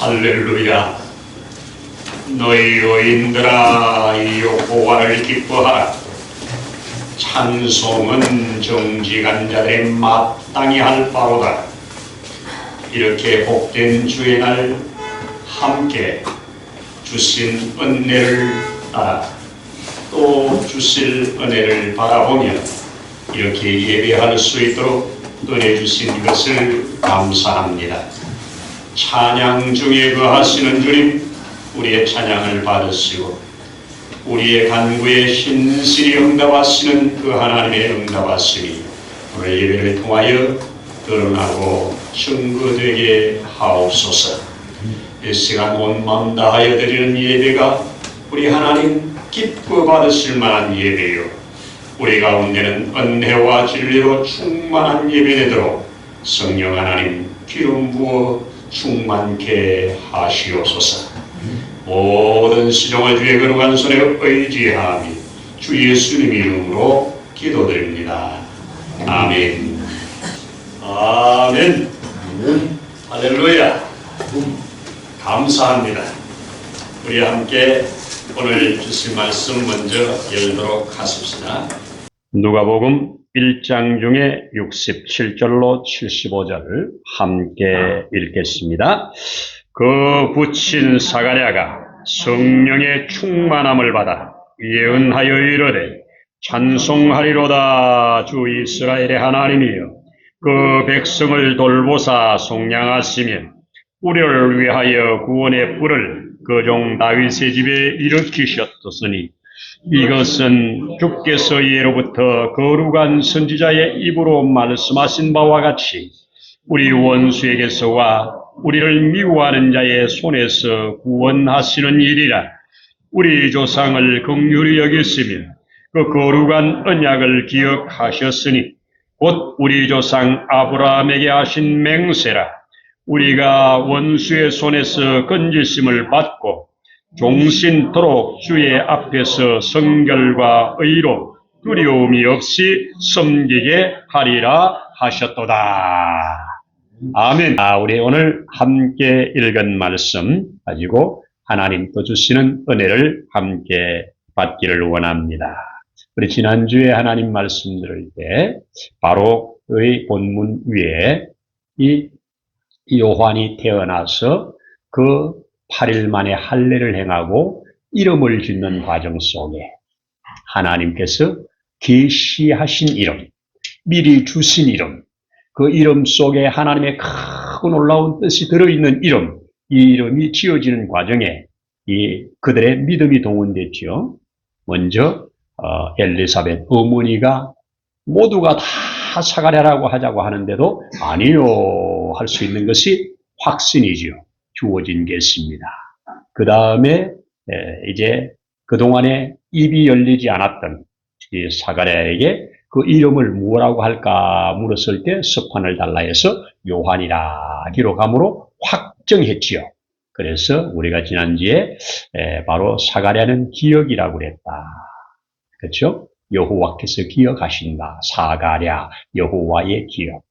할렐루야. 너희 여인들아 여호와를 기뻐하라. 찬송은 정직한 자들의 마땅히 할 바로다. 이렇게 복된 주의 날 함께 주신 은혜를 따라 또 주실 은혜를 바라보며 이렇게 예배할 수 있도록 은혜 주신 것을 감사합니다. 찬양 중에 거하시는 주님, 우리의 찬양을 받으시고 우리의 간구에 신실히 응답하시는 그 하나님의 응답하심이 오늘 예배를 통하여 드러나고 증거되게 하옵소서. 이 시간 온 마음 다하여 드리는 예배가 우리 하나님 기뻐 받으실 만한 예배요, 우리 가운데는 은혜와 진리로 충만한 예배 되도록 성령 하나님 기름 부어 충만케 하시옵소서. 모든 시종을 주의 거룩한 손에 의지하며 주 예수님 이름으로 기도드립니다. 아멘. 아멘. 할렐루야. 감사합니다. 우리 함께 오늘 주신 말씀 먼저 열도록 하십시다. 누가복음 1장 중에 67절로 75절을 함께 읽겠습니다. 그 붙인 사가랴가 성령의 충만함을 받아 예언하여 이르되 찬송하리로다. 주 이스라엘의 하나님이여 그 백성을 돌보사 속량하시며 우리를 위하여 구원의 뿔을 그 종 다윗의 집에 일으키셨으니 이것은 주께서 예로부터 거룩한 선지자의 입으로 말씀하신 바와 같이 우리 원수에게서와 우리를 미워하는 자의 손에서 구원하시는 일이라. 우리 조상을 긍휼히 여기시며 그 거룩한 언약을 기억하셨으니 곧 우리 조상 아브라함에게 하신 맹세라. 우리가 원수의 손에서 건지심을 받고 종신토록 주의 앞에서 성결과 의로 두려움이 없이 섬기게 하리라 하셨도다. 아멘. 우리 오늘 함께 읽은 말씀 가지고 하나님 또 주시는 은혜를 함께 받기를 원합니다. 우리 지난주에 하나님 말씀 들을 때 바로 의 본문 위에 이 요한이 태어나서 그 8일 만에 할례를 행하고 이름을 짓는 과정 속에 하나님께서 계시하신 이름, 미리 주신 이름, 그 이름 속에 하나님의 크고 놀라운 뜻이 들어있는 이름, 이 이름이 지어지는 과정에 그들의 믿음이 동원됐죠. 먼저 엘리사벳 어머니가 모두가 다 사가랴라고 하자고 하는데도 아니요 할 수 있는 것이 확신이지요. 주어진 것입니다. 그 다음에 이제 그동안에 입이 열리지 않았던 이 사가랴에게 그 이름을 뭐라고 할까 물었을 때 석판을 달라 해서 요한이라 기록함으로 확정했지요. 그래서 우리가 지난주에 바로 사가랴는 기억이라고 그랬다. 그렇죠? 여호와께서 기억하신다. 사가랴, 여호와의 기억.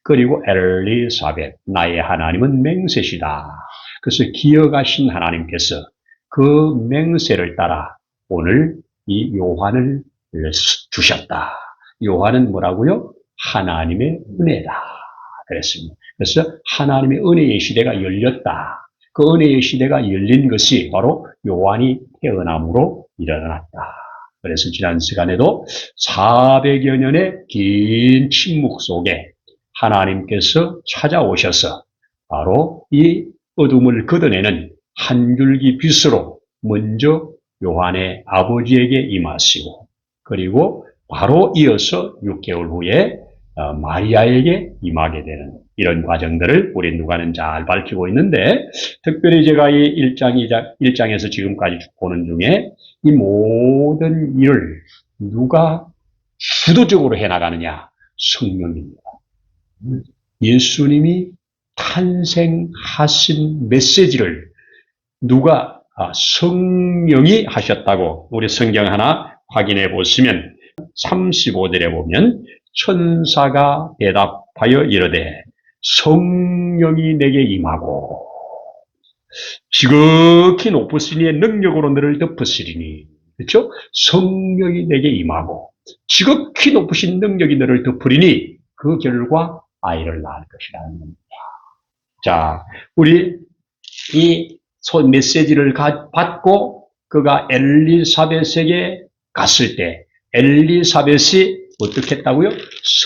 그리고 엘리사벳, 나의 하나님은 맹세시다. 그래서 기억하신 하나님께서 그 맹세를 따라 오늘 이 요한을 주셨다. 요한은 뭐라고요? 하나님의 은혜다. 그랬습니다. 그래서 하나님의 은혜의 시대가 열렸다. 그 은혜의 시대가 열린 것이 바로 요한이 태어남으로 일어났다. 그래서 지난 시간에도 400여 년의 긴 침묵 속에 하나님께서 찾아오셔서 바로 이 어둠을 걷어내는 한 줄기 빛으로 먼저 요한의 아버지에게 임하시고 그리고 바로 이어서 6개월 후에 마리아에게 임하게 되는 이런 과정들을 우리 누가는 잘 밝히고 있는데 특별히 제가 이 1장에서 지금까지 보는 중에 이 모든 일을 누가 주도적으로 해나가느냐? 성령입니다. 예수님이 탄생하신 메시지를 누가 성령이 하셨다고 우리 성경 하나 확인해 보시면 35절에 보면 천사가 대답하여 이르되 성령이 내게 임하고 지극히 높으시니의 능력으로 너를 덮으시리니. 그렇죠? 성령이 내게 임하고 지극히 높으신 능력이 너를 덮으리니 그 결과 아이를 낳을 것이라는 겁니다. 자, 우리 이 메시지를 받고 그가 엘리사벳에게 갔을 때 엘리사벳이 어떻게 했다고요?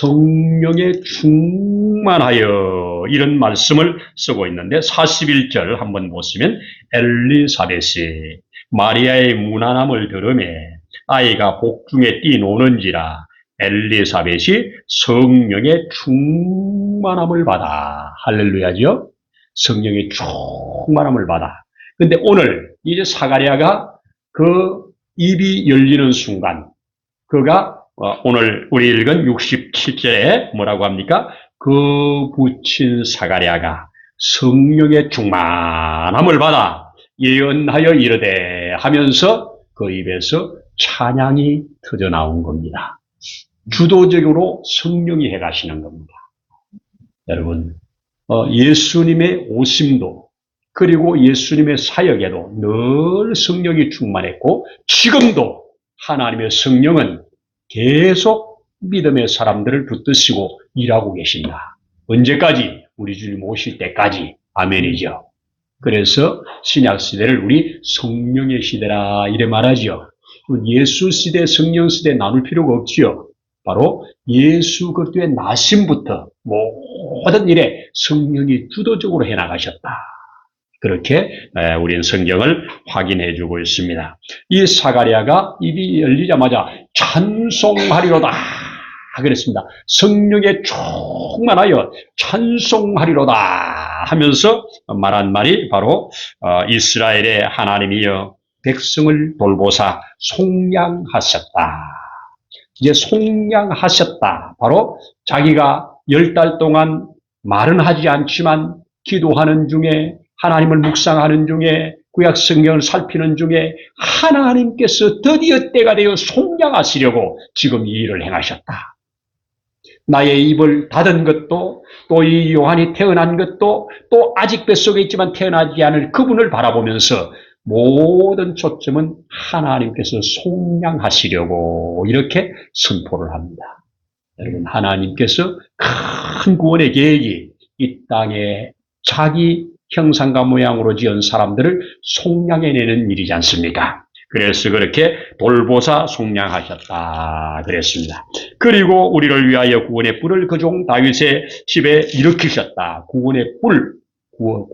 성령에 충만하여 이런 말씀을 쓰고 있는데 41절 한번 보시면 엘리사벳이 마리아의 무난함을 들으매 아이가 복중에 뛰노는지라 엘리사벳이 성령의 충만함을 받아. 할렐루야죠? 성령의 충만함을 받아. 근데 오늘 이제 사가랴가 그 입이 열리는 순간 그가 오늘 우리 읽은 67절에 뭐라고 합니까? 그 붙인 사가랴가 성령의 충만함을 받아 예언하여 이르되 하면서 그 입에서 찬양이 터져 나온 겁니다. 주도적으로 성령이 해가시는 겁니다. 여러분, 예수님의 오심도 그리고 예수님의 사역에도 늘 성령이 충만했고 지금도 하나님의 성령은 계속 믿음의 사람들을 붙드시고 일하고 계신다. 언제까지? 우리 주님 오실 때까지. 아멘이죠. 그래서 신약시대를 우리 성령의 시대라 이래 말하죠. 예수 시대, 성령 시대 나눌 필요가 없지요. 바로 예수 그리스도의 나심부터 모든 일에 성령이 주도적으로 해나가셨다. 그렇게 우리는 성경을 확인해 주고 있습니다. 이 사가랴가 입이 열리자마자 찬송하리로다 그랬습니다. 성령에 충만하여 찬송하리로다 하면서 말한 말이 바로 이스라엘의 하나님이여 백성을 돌보사 속량하셨다. 이제 속량하셨다. 바로 자기가 10달 동안 말은 하지 않지만 기도하는 중에 하나님을 묵상하는 중에 구약 성경을 살피는 중에 하나님께서 드디어 때가 되어 속량하시려고 지금 이 일을 행하셨다. 나의 입을 닫은 것도 또 이 요한이 태어난 것도 또 아직 뱃속에 있지만 태어나지 않을 그분을 바라보면서 모든 초점은 하나님께서 속량하시려고 이렇게 선포를 합니다. 여러분, 하나님께서 큰 구원의 계획이 이 땅에 자기 형상과 모양으로 지은 사람들을 속량해내는 일이지 않습니까? 그래서 그렇게 돌보사 속량하셨다 그랬습니다. 그리고 우리를 위하여 구원의 뿔을 그 종 다윗의 집에 일으키셨다. 구원의 뿔,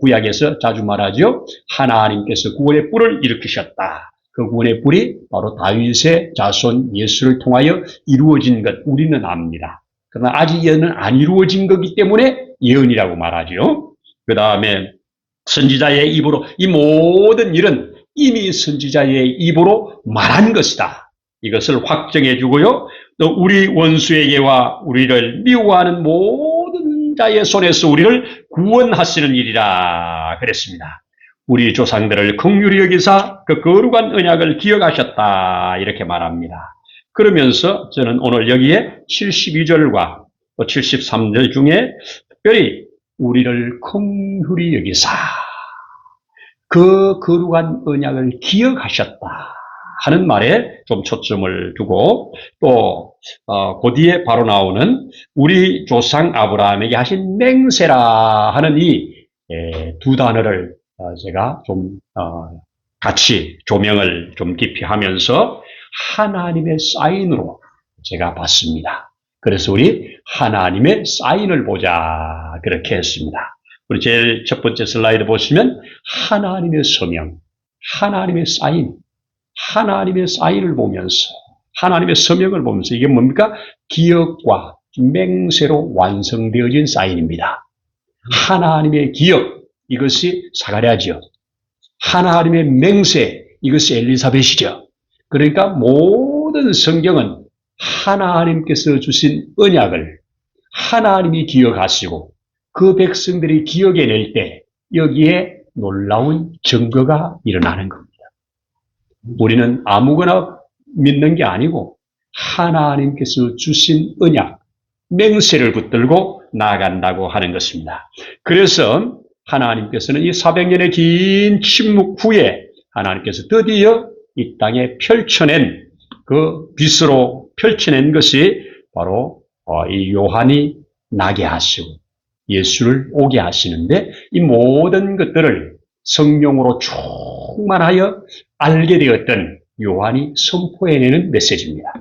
구약에서 자주 말하죠. 하나님께서 구원의 뿔을 일으키셨다. 그 구원의 뿔이 바로 다윗의 자손 예수를 통하여 이루어진 것 우리는 압니다. 그러나 아직 예언은 안 이루어진 거기 때문에 예언이라고 말하죠. 그 다음에 선지자의 입으로 이 모든 일은 이미 선지자의 입으로 말한 것이다. 이것을 확정해 주고요. 또 우리 원수에게와 우리를 미워하는 모든 자의 손에서 우리를 구원하시는 일이라 그랬습니다. 우리 조상들을 긍휼히 여기사 그 거룩한 언약을 기억하셨다. 이렇게 말합니다. 그러면서 저는 오늘 여기에 72절과 또 73절 중에 특별히 우리를 긍휼히 여기사 그 거룩한 언약을 기억하셨다 하는 말에 좀 초점을 두고 또 그 뒤에 바로 나오는 우리 조상 아브라함에게 하신 맹세라 하는 이 두 단어를 제가 좀 같이 조명을 좀 깊이 하면서 하나님의 사인으로 제가 봤습니다. 그래서 우리 하나님의 사인을 보자 그렇게 했습니다. 우리 제일 첫 번째 슬라이드 보시면 하나님의 서명, 하나님의 사인, 하나님의 사인을 보면서 하나님의 서명을 보면서 이게 뭡니까? 기억과 맹세로 완성되어진 사인입니다. 하나님의 기억, 이것이 사가랴죠. 하나님의 맹세, 이것이 엘리사벳이죠. 그러니까 모든 성경은 하나님께서 주신 언약을 하나님이 기억하시고 그 백성들이 기억해낼 때 여기에 놀라운 증거가 일어나는 겁니다. 우리는 아무거나 믿는 게 아니고 하나님께서 주신 언약, 맹세를 붙들고 나아간다고 하는 것입니다. 그래서 하나님께서는 이 400년의 긴 침묵 후에 하나님께서 드디어 이 땅에 펼쳐낸 그 빛으로 펼쳐낸 것이 바로 이 요한이 나게 하시고 예수를 오게 하시는데 이 모든 것들을 성령으로 충만하여 알게 되었던 요한이 선포해내는 메시지입니다.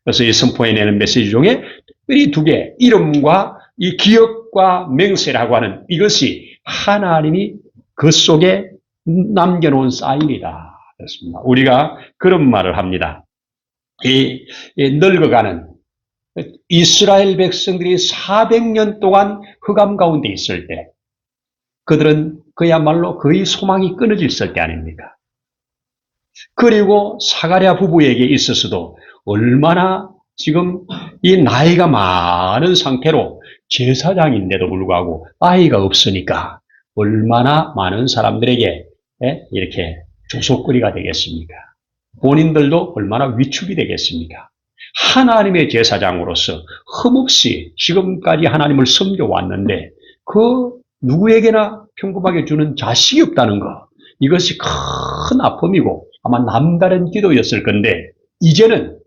그래서 이 선포해내는 메시지 중에 특별히 두 개, 이름과 이 기억과 맹세라고 하는 이것이 하나님이 그 속에 남겨놓은 사인이다. 그렇습니다. 우리가 그런 말을 합니다. 이 늙어가는 이스라엘 백성들이 400년 동안 흑암 가운데 있을 때 그들은 그야말로 거의 소망이 끊어질 때 아닙니까? 그리고 사가랴 부부에게 있어서도 얼마나 지금 이 나이가 많은 상태로 제사장인데도 불구하고 아이가 없으니까 얼마나 많은 사람들에게 이렇게 조속거리가 되겠습니까? 본인들도 얼마나 위축이 되겠습니까? 하나님의 제사장으로서 흠없이 지금까지 하나님을 섬겨왔는데 그 누구에게나 평범하게 주는 자식이 없다는 것, 이것이 큰 아픔이고 아마 남다른 기도였을 건데 이제는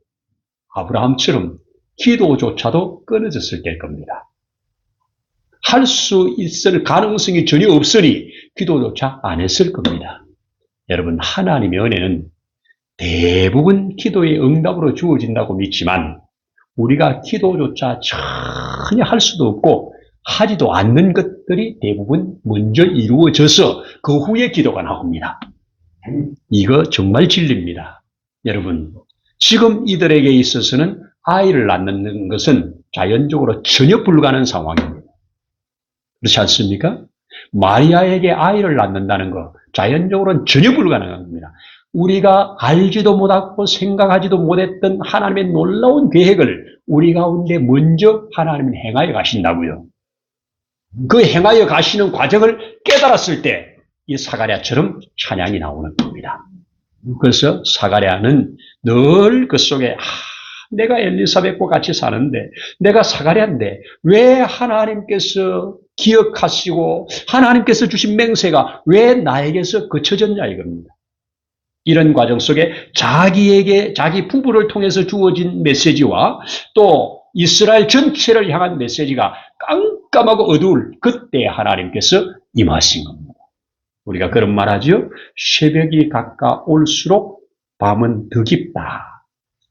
아브라함처럼 기도조차도 끊어졌을 때일 겁니다. 할 수 있을 가능성이 전혀 없으니 기도조차 안 했을 겁니다. 여러분, 하나님의 은혜는 대부분 기도의 응답으로 주어진다고 믿지만 우리가 기도조차 전혀 할 수도 없고 하지도 않는 것들이 대부분 먼저 이루어져서 그 후에 기도가 나옵니다. 이거 정말 진리입니다. 여러분, 지금 이들에게 있어서는 아이를 낳는 것은 자연적으로 전혀 불가능한 상황입니다. 그렇지 않습니까? 마리아에게 아이를 낳는다는 것, 자연적으로는 전혀 불가능한 겁니다. 우리가 알지도 못하고 생각하지도 못했던 하나님의 놀라운 계획을 우리 가운데 먼저 하나님은 행하여 가신다고요. 그 행하여 가시는 과정을 깨달았을 때 이 사가랴처럼 찬양이 나오는 겁니다. 그래서 사가랴는 늘 그 속에 내가 엘리사벳과 같이 사는데 내가 사가랴인데 왜 하나님께서 기억하시고 하나님께서 주신 맹세가 왜 나에게서 거쳐졌냐 이겁니다. 이런 과정 속에 자기에게 자기 부부를 통해서 주어진 메시지와 또 이스라엘 전체를 향한 메시지가 깜깜하고 어두울 그때 하나님께서 임하신 겁니다. 우리가 그런 말 하죠. 새벽이 가까울수록 밤은 더 깊다.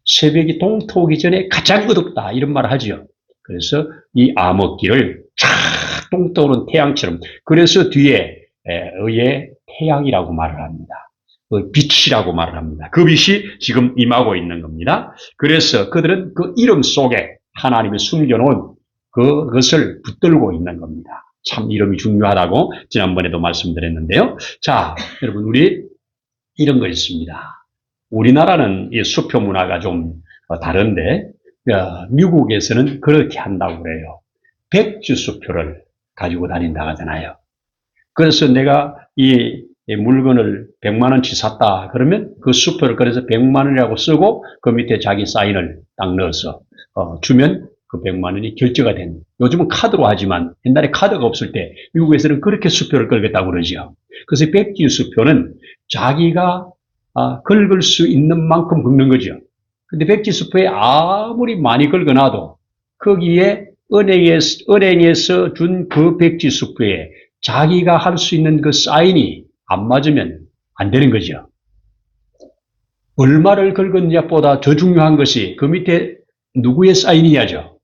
새벽이 동토오기 전에 가장 어둡다. 이런 말을 하죠. 그래서 이 암흑기를 쫙 동떠오른 태양처럼 그래서 뒤에 의의 태양이라고 말을 합니다. 빛이라고 말을 합니다. 그 빛이 지금 임하고 있는 겁니다. 그래서 그들은 그 이름 속에 하나님이 숨겨놓은 그것을 붙들고 있는 겁니다. 참 이름이 중요하다고 지난번에도 말씀드렸는데요. 자, 여러분 우리 이런 거 있습니다. 우리나라는 이 수표 문화가 좀 다른데 미국에서는 그렇게 한다고 그래요. 백주 수표를 가지고 다닌다 하잖아요. 그래서 내가 이 물건을 100만 원치 샀다 그러면 그 수표를 그래서 100만 원이라고 쓰고 그 밑에 자기 사인을 딱 넣어서 주면 그 100만 원이 결제가 된. 요즘은 카드로 하지만 옛날에 카드가 없을 때 미국에서는 그렇게 수표를 걸겠다고 그러죠. 그래서 백지 수표는 자기가 긁을 수 있는 만큼 긁는 거죠. 근데 백지 수표에 아무리 많이 긁어놔도 거기에 은행에서 준 그 백지 수표에 자기가 할 수 있는 그 사인이 안 맞으면 안 되는 거죠. 얼마를 긁었냐보다 더 중요한 것이 그 밑에 누구의 사인이야죠.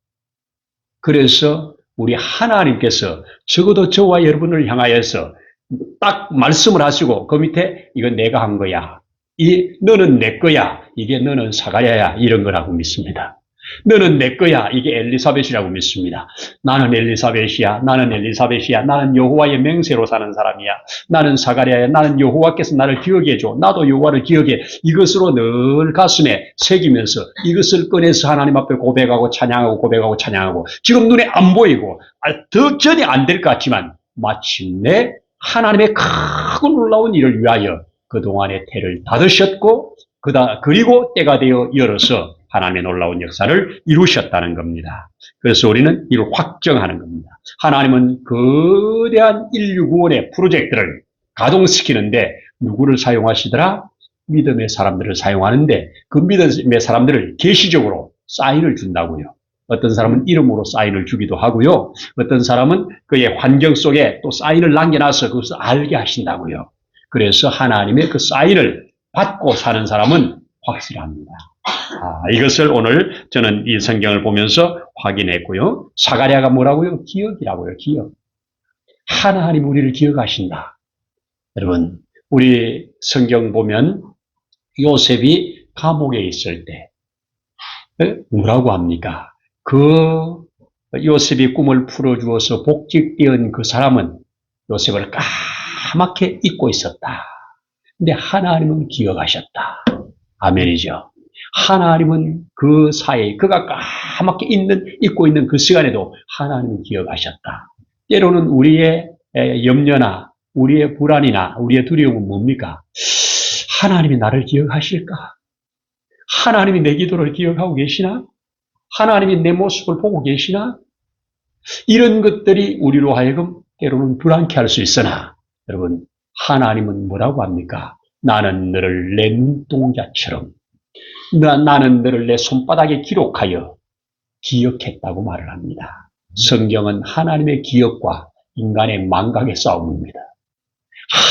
그래서 우리 하나님께서 적어도 저와 여러분을 향하여서 딱 말씀을 하시고 그 밑에 이건 내가 한 거야. 너는 내 거야. 이게 너는 사가랴야. 이런 거라고 믿습니다. 너는 내 거야. 이게 엘리사벳이라고 믿습니다. 나는 엘리사벳이야. 나는 엘리사벳이야. 나는 여호와의 맹세로 사는 사람이야. 나는 사가랴야. 나는 여호와께서 나를 기억해줘. 나도 여호와를 기억해. 이것으로 늘 가슴에 새기면서 이것을 꺼내서 하나님 앞에 고백하고 찬양하고 고백하고 찬양하고 지금 눈에 안 보이고 더 전에 안 될 것 같지만 마침내 하나님의 크고 놀라운 일을 위하여 그동안의 태를 닫으셨고 그리고 때가 되어 열어서 하나님의 놀라운 역사를 이루셨다는 겁니다. 그래서 우리는 이를 확정하는 겁니다. 하나님은 거대한 인류 구원의 프로젝트를 가동시키는데 누구를 사용하시더라? 믿음의 사람들을 사용하는데 그 믿음의 사람들을 계시적으로 사인을 준다고요. 어떤 사람은 이름으로 사인을 주기도 하고요. 어떤 사람은 그의 환경 속에 또 사인을 남겨놔서 그것을 알게 하신다고요. 그래서 하나님의 그 사인을 받고 사는 사람은 확실합니다. 이것을 오늘 저는 이 성경을 보면서 확인했고요. 사가랴가 뭐라고요? 기억이라고요. 기억. 하나님 우리를 기억하신다. 여러분, 우리 성경 보면 요셉이 감옥에 있을 때 뭐라고 합니까? 그 요셉이 꿈을 풀어주어서 복직되은 그 사람은 요셉을 까맣게 잊고 있었다. 근데 하나님은 기억하셨다. 아멘이죠. 하나님은 그 사이에 그가 까맣게 잊고 있는 그 시간에도 하나님은 기억하셨다. 때로는 우리의 염려나 우리의 불안이나 우리의 두려움은 뭡니까? 하나님이 나를 기억하실까? 하나님이 내 기도를 기억하고 계시나? 하나님이 내 모습을 보고 계시나? 이런 것들이 우리로 하여금 때로는 불안케 할 수 있으나 여러분, 하나님은 뭐라고 합니까? 나는 너를 내 눈동자처럼 나는 너를 내 손바닥에 기록하여 기억했다고 말을 합니다. 성경은 하나님의 기억과 인간의 망각의 싸움입니다.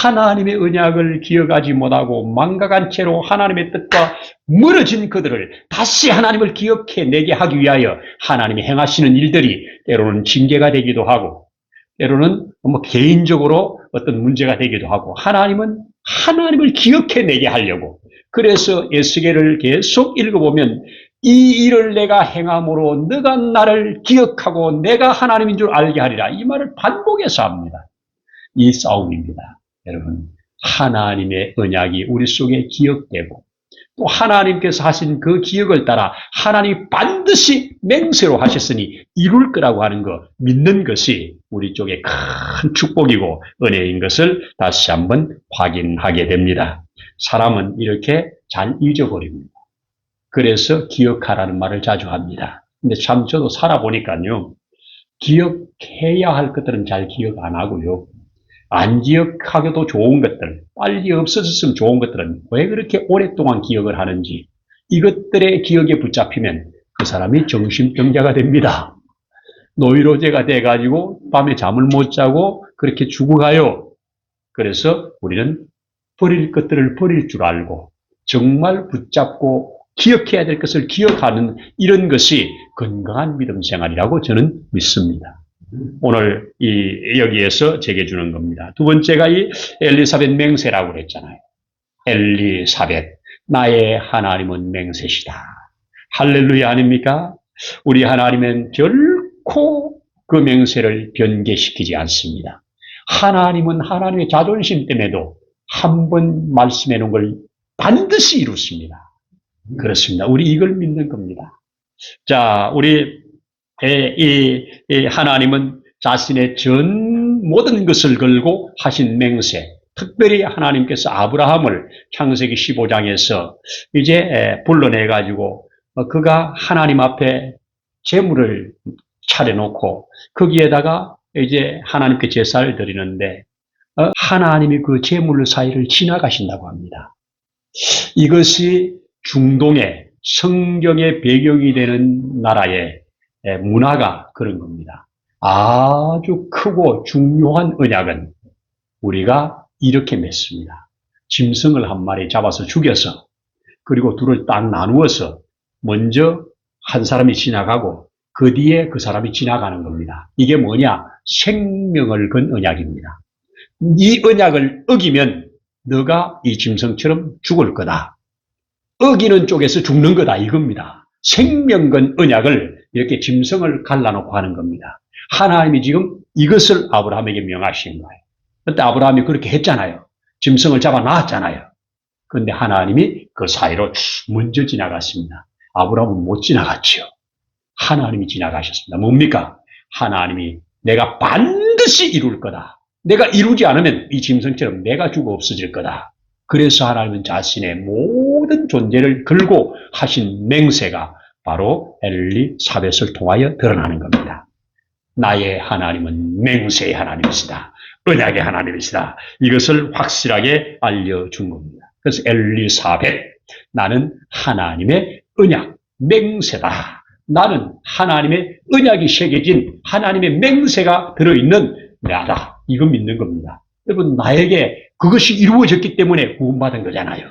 하나님의 언약을 기억하지 못하고 망각한 채로 하나님의 뜻과 멀어진 그들을 다시 하나님을 기억해내게 하기 위하여 하나님이 행하시는 일들이 때로는 징계가 되기도 하고 때로는 개인적으로 어떤 문제가 되기도 하고 하나님은 하나님을 기억해내게 하려고 그래서 에스겔을 계속 읽어보면 이 일을 내가 행함으로 너가 나를 기억하고 내가 하나님인 줄 알게 하리라 이 말을 반복해서 합니다. 이 싸움입니다. 여러분, 하나님의 언약이 우리 속에 기억되고 또 하나님께서 하신 그 기억을 따라 하나님이 반드시 맹세로 하셨으니 이룰 거라고 하는 거 믿는 것이 우리 쪽에 큰 축복이고 은혜인 것을 다시 한번 확인하게 됩니다. 사람은 이렇게 잘 잊어버립니다. 그래서 기억하라는 말을 자주 합니다. 근데 참 저도 살아보니까요. 기억해야 할 것들은 잘 기억 안 하고요. 안 기억하기도 좋은 것들, 빨리 없어졌으면 좋은 것들은 왜 그렇게 오랫동안 기억을 하는지 이것들의 기억에 붙잡히면 그 사람이 정신병자가 됩니다. 노이로제가 돼가지고 밤에 잠을 못 자고 그렇게 죽어가요. 그래서 우리는 버릴 것들을 버릴 줄 알고 정말 붙잡고 기억해야 될 것을 기억하는 이런 것이 건강한 믿음 생활이라고 저는 믿습니다. 오늘 여기에서 제게 주는 겁니다. 두 번째가 이 엘리사벳 맹세라고 그랬잖아요. 엘리사벳, 나의 하나님은 맹세시다. 할렐루야 아닙니까? 우리 하나님은 결코 그 맹세를 변개시키지 않습니다. 하나님은 하나님의 자존심 때문에도 한 번 말씀해 놓은 걸 반드시 이루십니다. 그렇습니다. 우리 이걸 믿는 겁니다. 자, 우리 하나님은 자신의 전 모든 것을 걸고 하신 맹세, 특별히 하나님께서 아브라함을 창세기 15장에서 이제 불러내가지고 그가 하나님 앞에 제물을 차려놓고 거기에다가 이제 하나님께 제사를 드리는데 하나님이 그 제물 사이를 지나가신다고 합니다. 이것이 중동의 성경의 배경이 되는 나라의 문화가 그런 겁니다. 아주 크고 중요한 언약은 우리가 이렇게 맺습니다. 짐승을 한 마리 잡아서 죽여서 그리고 둘을 딱 나누어서 먼저 한 사람이 지나가고 그 뒤에 그 사람이 지나가는 겁니다. 이게 뭐냐? 생명을 건 언약입니다. 이 언약을 어기면 너가 이 짐승처럼 죽을 거다. 어기는 쪽에서 죽는 거다 이겁니다. 생명 건 언약을 이렇게 짐승을 갈라놓고 하는 겁니다. 하나님이 지금 이것을 아브라함에게 명하신 거예요. 그때 아브라함이 그렇게 했잖아요. 짐승을 잡아 놨잖아요. 그런데 하나님이 그 사이로 먼저 지나갔습니다. 아브라함은 못 지나갔지요. 하나님이 지나가셨습니다. 뭡니까? 하나님이 내가 반드시 이룰 거다. 내가 이루지 않으면 이 짐승처럼 내가 죽어 없어질 거다. 그래서 하나님은 자신의 모든 존재를 걸고 하신 맹세가 바로 엘리사벳을 통하여 드러나는 겁니다. 나의 하나님은 맹세의 하나님이시다. 언약의 하나님이시다. 이것을 확실하게 알려준 겁니다. 그래서 엘리사벳, 나는 하나님의 언약, 맹세다. 나는 하나님의 언약이 새겨진 하나님의 맹세가 들어있는 나다. 이거 믿는 겁니다. 여러분, 나에게 그것이 이루어졌기 때문에 구원받은 거잖아요.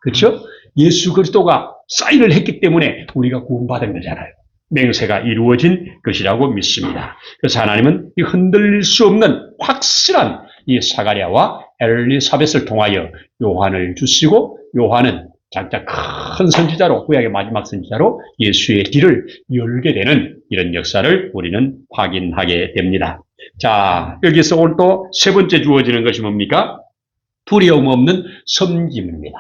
그렇죠? 예수 그리스도가 사인을 했기 때문에 우리가 구원받은 거잖아요. 맹세가 이루어진 것이라고 믿습니다. 그래서 하나님은 이 흔들릴 수 없는 확실한 이 사가랴와 엘리사벳을 통하여 요한을 주시고, 요한은 장차 큰 선지자로, 구약의 마지막 선지자로 예수의 길을 열게 되는 이런 역사를 우리는 확인하게 됩니다. 자, 여기서 오늘 또 세 번째 주어지는 것이 뭡니까? 두려움 없는 섬김입니다.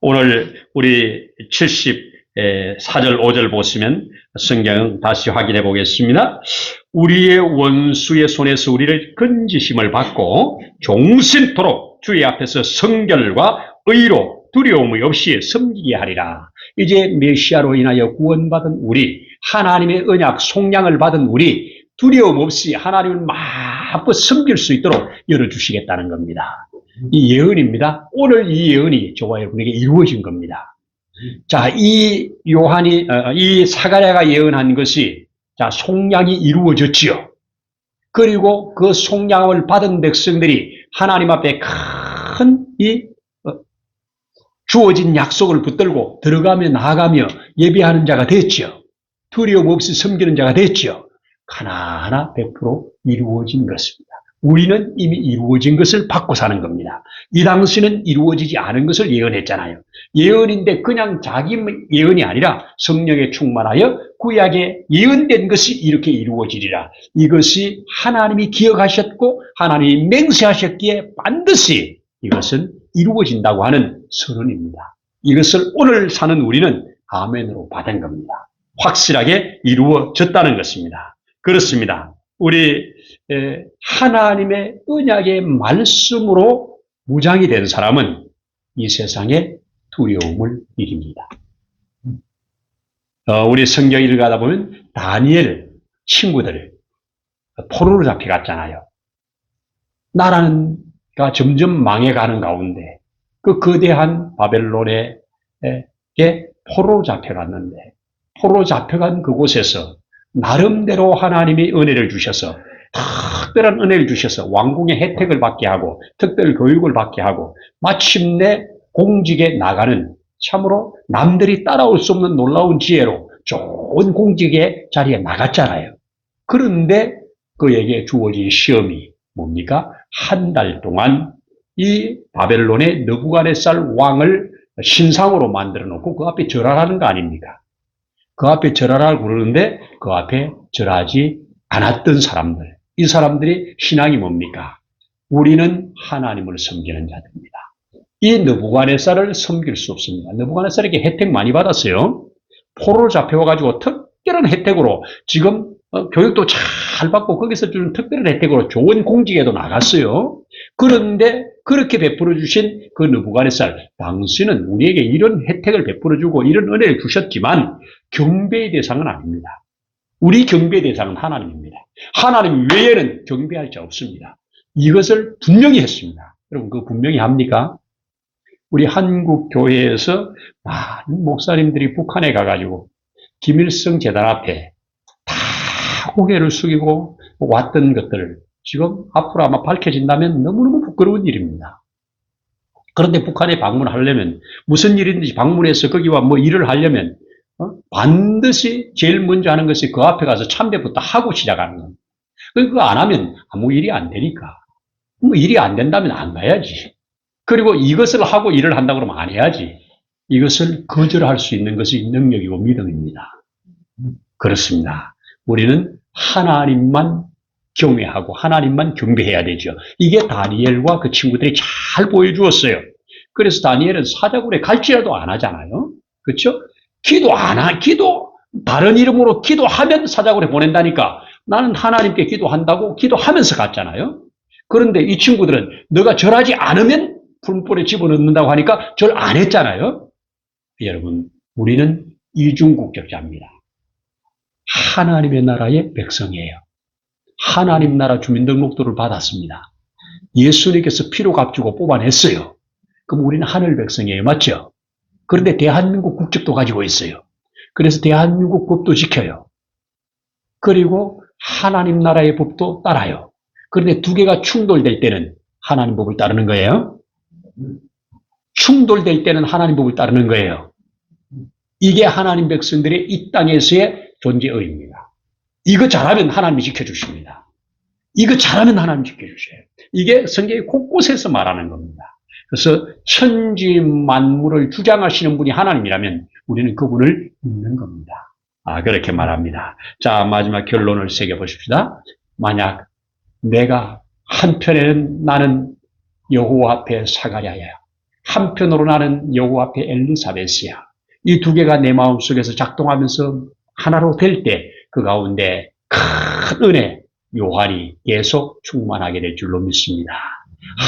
오늘 우리 74절 5절 보시면 성경 다시 확인해 보겠습니다. 우리의 원수의 손에서 우리를 건지심을 받고 종신토록 주의 앞에서 성결과 의로 두려움이 없이 섬기게 하리라. 이제 메시아로 인하여 구원받은 우리, 하나님의 언약 속량을 받은 우리, 두려움 없이 하나님을 마음껏 섬길 수 있도록 열어주시겠다는 겁니다. 이 예언입니다. 오늘 이 예언이 저와 여러분에게 이루어진 겁니다. 자, 이 사가랴가 예언한 것이, 자, 속량이 이루어졌지요. 그리고 그 속량을 받은 백성들이 하나님 앞에 큰 주어진 약속을 붙들고 들어가며 나아가며 예배하는 자가 됐지요. 두려움 없이 섬기는 자가 됐지요. 하나하나 100% 이루어진 것입니다. 우리는 이미 이루어진 것을 받고 사는 겁니다. 이 당시는 이루어지지 않은 것을 예언했잖아요. 예언인데 그냥 자기 예언이 아니라 성령에 충만하여 구약에 예언된 것이 이렇게 이루어지리라. 이것이 하나님이 기억하셨고 하나님이 맹세하셨기에 반드시 이것은 이루어진다고 하는 선언입니다. 이것을 오늘 사는 우리는 아멘으로 받은 겁니다. 확실하게 이루어졌다는 것입니다. 그렇습니다. 우리 하나님의 언약의 말씀으로 무장이 된 사람은 이 세상에 두려움을 이깁니다. 우리 성경 읽어가다 보면 다니엘 친구들 포로로 잡혀갔잖아요. 나라가 점점 망해가는 가운데 그 거대한 바벨론에 포로로 잡혀갔는데, 포로로 잡혀간 그곳에서 나름대로 하나님이 은혜를 주셔서, 특별한 은혜를 주셔서 왕궁의 혜택을 받게 하고 특별 교육을 받게 하고 마침내 공직에 나가는, 참으로 남들이 따라올 수 없는 놀라운 지혜로 좋은 공직의 자리에 나갔잖아요. 그런데 그에게 주어진 시험이 뭡니까? 한 달 동안 이 바벨론의 느부갓네살 왕을 신상으로 만들어 놓고 그 앞에 절하라는 거 아닙니까? 그 앞에 절하라고 그러는데 그 앞에 절하지 않았던 사람들, 이 사람들이 신앙이 뭡니까? 우리는 하나님을 섬기는 자들입니다. 이 느부갓네살을 섬길 수 없습니다. 느부갓네살에게 혜택 많이 받았어요. 포로로 잡혀와가지고 특별한 혜택으로 지금 교육도 잘 받고 거기서 주는 특별한 혜택으로 좋은 공직에도 나갔어요. 그런데 그렇게 베풀어 주신 그 느부갓네살, 당신은 우리에게 이런 혜택을 베풀어 주고 이런 은혜를 주셨지만 경배의 대상은 아닙니다. 우리 경배의 대상은 하나님입니다. 하나님 외에는 경배할 자 없습니다. 이것을 분명히 했습니다. 여러분, 그거 분명히 합니까? 우리 한국 교회에서 많은 목사님들이 북한에 가가지고 김일성 재단 앞에 다 고개를 숙이고 왔던 것들을 지금 앞으로 아마 밝혀진다면 너무너무 부끄러운 일입니다. 그런데 북한에 방문하려면, 무슨 일인지 방문해서 거기와 뭐 일을 하려면 반드시 제일 먼저 하는 것이 그 앞에 가서 참배부터 하고 시작하는 겁니다. 그거 안 하면 아무 일이 안 되니까. 뭐 일이 안 된다면 안 가야지. 그리고 이것을 하고 일을 한다고 그러면 안 해야지. 이것을 거절할 수 있는 것이 능력이고 믿음입니다. 그렇습니다. 우리는 하나님만 경외하고 하나님만 경배해야 되죠. 이게 다니엘과 그 친구들이 잘 보여주었어요. 그래서 다니엘은 사자굴에 갈지라도 안 하잖아요. 그렇죠? 다른 이름으로 기도하면 사자굴에 보낸다니까 나는 하나님께 기도한다고 기도하면서 갔잖아요. 그런데 이 친구들은 너가 절하지 않으면 풀무불에 집어넣는다고 하니까 절 안 했잖아요. 여러분, 우리는 이중국적자입니다. 하나님의 나라의 백성이에요. 하나님 나라 주민등록도를 받았습니다. 예수님께서 피로 값주고 뽑아냈어요. 그럼 우리는 하늘 백성이에요. 맞죠? 그런데 대한민국 국적도 가지고 있어요. 그래서 대한민국 법도 지켜요. 그리고 하나님 나라의 법도 따라요. 그런데 두 개가 충돌될 때는 하나님 법을 따르는 거예요. 충돌될 때는 하나님 법을 따르는 거예요. 이게 하나님 백성들의 이 땅에서의 존재의입니다. 이거 잘하면 하나님이 지켜주십니다. 이거 잘하면 하나님 지켜주셔요. 이게 성경의 곳곳에서 말하는 겁니다. 그래서 천지 만물을 주장하시는 분이 하나님이라면 우리는 그분을 믿는 겁니다. 그렇게 말합니다. 자, 마지막 결론을 새겨보십시다. 만약 내가 한편에는 나는 여호와 앞에 사가랴야, 한편으로 나는 여호와 앞에 엘리사벳이야. 이 두 개가 내 마음속에서 작동하면서 하나로 될 때 그 가운데 큰 은혜, 요한이 계속 충만하게 될 줄로 믿습니다.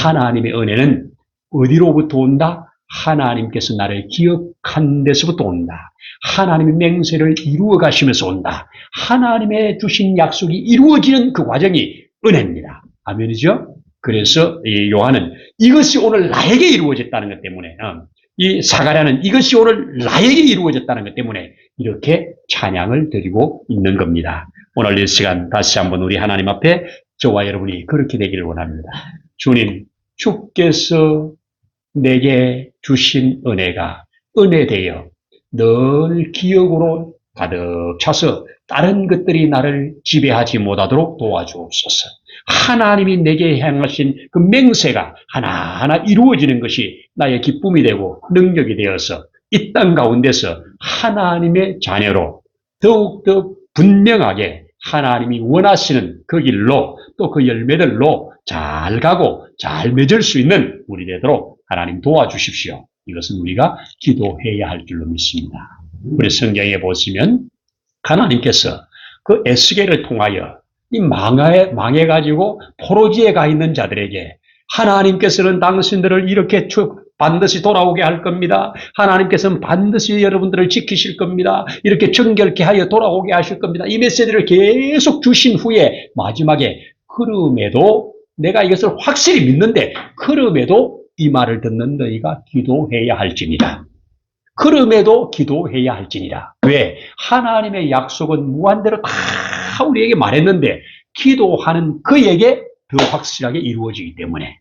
하나님의 은혜는 어디로부터 온다? 하나님께서 나를 기억한 데서부터 온다. 하나님의 맹세를 이루어 가시면서 온다. 하나님의 주신 약속이 이루어지는 그 과정이 은혜입니다. 아멘이죠? 그래서 이 요한은 이것이 오늘 나에게 이루어졌다는 것 때문에, 이 사가랴는 이것이 오늘 나에게 이루어졌다는 것 때문에 이렇게 찬양을 드리고 있는 겁니다. 오늘 이 시간 다시 한번 우리 하나님 앞에 저와 여러분이 그렇게 되기를 원합니다. 주님, 주께서 내게 주신 은혜가 은혜되어 늘 기억으로 가득 차서 다른 것들이 나를 지배하지 못하도록 도와주옵소서. 하나님이 내게 향하신 그 맹세가 하나하나 이루어지는 것이 나의 기쁨이 되고 능력이 되어서 이 땅 가운데서 하나님의 자녀로 더욱더 분명하게 하나님이 원하시는 그 길로 또 그 열매들로 잘 가고 잘 맺을 수 있는 우리 되도록 하나님 도와주십시오. 이것은 우리가 기도해야 할 줄로 믿습니다. 우리 성경에 보시면 하나님께서 그 에스겔을 통하여 이 망해가지고 포로지에 가 있는 자들에게 하나님께서는 당신들을 이렇게 반드시 돌아오게 할 겁니다. 하나님께서는 반드시 여러분들을 지키실 겁니다. 이렇게 정결케 하여 돌아오게 하실 겁니다. 이 메시지를 계속 주신 후에 마지막에 그럼에도 내가 이것을 확실히 믿는데 그럼에도 이 말을 듣는 너희가 기도해야 할지니라. 그럼에도 기도해야 할지니라. 왜? 하나님의 약속은 무한대로 다 우리에게 말했는데 기도하는 그에게 더 확실하게 이루어지기 때문에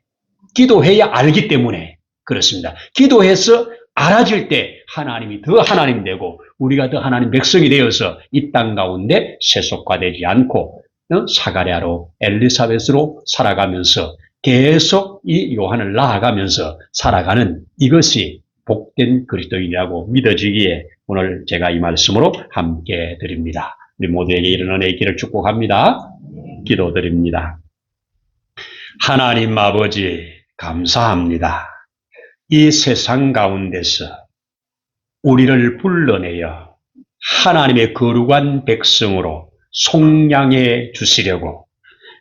기도해야 알기 때문에 그렇습니다. 기도해서 알아질 때 하나님이 더 하나님 되고 우리가 더 하나님 백성이 되어서 이 땅 가운데 세속화되지 않고 사가랴로 엘리사벳으로 살아가면서 계속 이 요한을 낳아가면서 살아가는 이것이 복된 그리스도인이라고 믿어지기에 오늘 제가 이 말씀으로 함께 드립니다. 우리 모두에게 이런 은혜의 길을 축복합니다. 기도드립니다. 하나님 아버지 감사합니다. 이 세상 가운데서 우리를 불러내어 하나님의 거룩한 백성으로 속량해 주시려고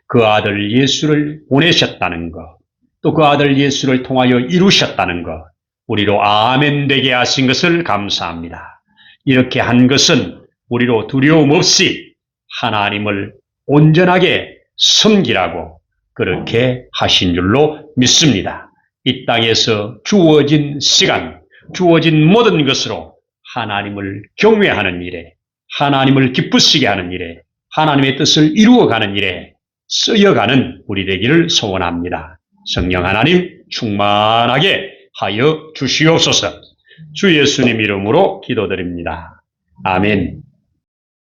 그 아들 예수를 보내셨다는 것, 또 그 아들 예수를 통하여 이루셨다는 것, 우리로 아멘 되게 하신 것을 감사합니다. 이렇게 한 것은 우리로 두려움 없이 하나님을 온전하게 섬기라고 그렇게 하신 줄로 믿습니다. 이 땅에서 주어진 시간, 주어진 모든 것으로 하나님을 경외하는 일에, 하나님을 기쁘시게 하는 일에, 하나님의 뜻을 이루어가는 일에 쓰여가는 우리 되기를 소원합니다. 성령 하나님 충만하게 하여 주시옵소서. 주 예수님 이름으로 기도드립니다. 아멘.